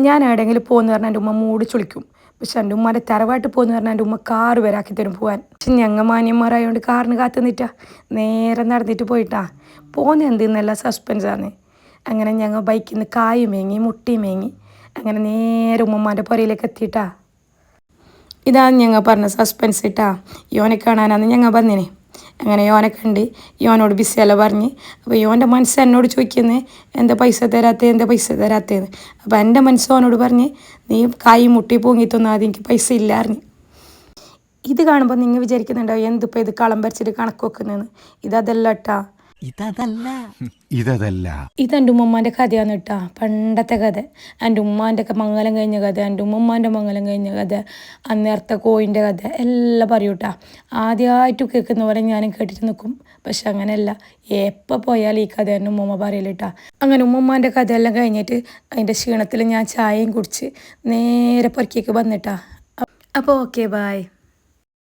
ഞാൻ എവിടെയെങ്കിലും പോകുമെന്ന് പറഞ്ഞാൽ എൻ്റെ ഉമ്മ മൂടി ചുളിക്കും. പക്ഷെ എൻ്റെ ഉമ്മാൻ്റെ തറവാട്ട് പോകുമെന്ന് പറഞ്ഞാൽ എൻ്റെ ഉമ്മ കാറ് വരെ ആക്കി തരും പോകാൻ. പക്ഷെ ഞങ്ങൾ മാന്യന്മാരായതുകൊണ്ട് കാറിന് കാത്തു നിന്നിട്ടാ നേരെ നടന്നിട്ട് പോയിട്ടാ പോകുന്ന എന്തെന്നല്ല സസ്പെൻസാണ്. അങ്ങനെ ഞങ്ങൾ ബൈക്കിൽ നിന്ന് കായും മേങ്ങി മുട്ടിയും മേങ്ങി അങ്ങനെ നേരെ ഉമ്മമാൻ്റെ പുരയിലേക്ക് എത്തിയിട്ടാ. ഇതാണ് ഞങ്ങൾ പറഞ്ഞ സസ്പെൻസ് ഇട്ടാ. യോനെ കാണാനാണ് ഞങ്ങൾ വന്നിനെ. അങ്ങനെ യോനെ കണ്ട് യോനോട് ബിസിയല്ല പറഞ്ഞ്. അപ്പോൾ യോൻ്റെ മനസ്സ് എന്നോട് ചോദിക്കുന്നത് എന്താ പൈസ തരാത്തേന്ന്. അപ്പോൾ എൻ്റെ മനസ്സ് ഓനോട് പറഞ്ഞ് നീ കായ് മുട്ടി പൊങ്ങി തന്നാൽ അത് എനിക്ക് പൈസ ഇല്ല അറിഞ്ഞ്. ഇത് കാണുമ്പോൾ നിങ്ങൾ വിചാരിക്കുന്നുണ്ടാവും എന്തിപ്പോൾ ഇത് കളം വരച്ചിട്ട് കണക്ക് വെക്കുന്നതെന്ന്. ഇതല്ല കേട്ടാ. ഇതെൻ്റെ ഉമ്മമാൻ്റെ കഥയാണ് കേട്ടാ. പണ്ടത്തെ കഥ. എൻ്റെ ഉമ്മാൻ്റെ മംഗലം കഴിഞ്ഞ കഥ, എൻ്റെ ഉമ്മമാൻ്റെ മംഗലം കഴിഞ്ഞ കഥ, അന്നേരത്തെ കോയിൻ്റെ കഥ എല്ലാം പറയൂ കേട്ടാ. ആദ്യമായിട്ട് കേൾക്കുന്ന പോലെ ഞാനും കേട്ടിട്ട് നിൽക്കും. പക്ഷെ അങ്ങനെയല്ല, എപ്പോൾ പോയാലും ഈ കഥ എൻ്റെ ഉമ്മമ്മ പറയലിട്ടാ. അങ്ങനെ ഉമ്മമാൻ്റെ കഥയെല്ലാം കഴിഞ്ഞിട്ട് അതിൻ്റെ ക്ഷീണത്തിൽ ഞാൻ ചായയും കുടിച്ച് നേരെ പുറക്കേക്ക് വന്നിട്ടാ. അപ്പോൾ ഓക്കെ ബായ്.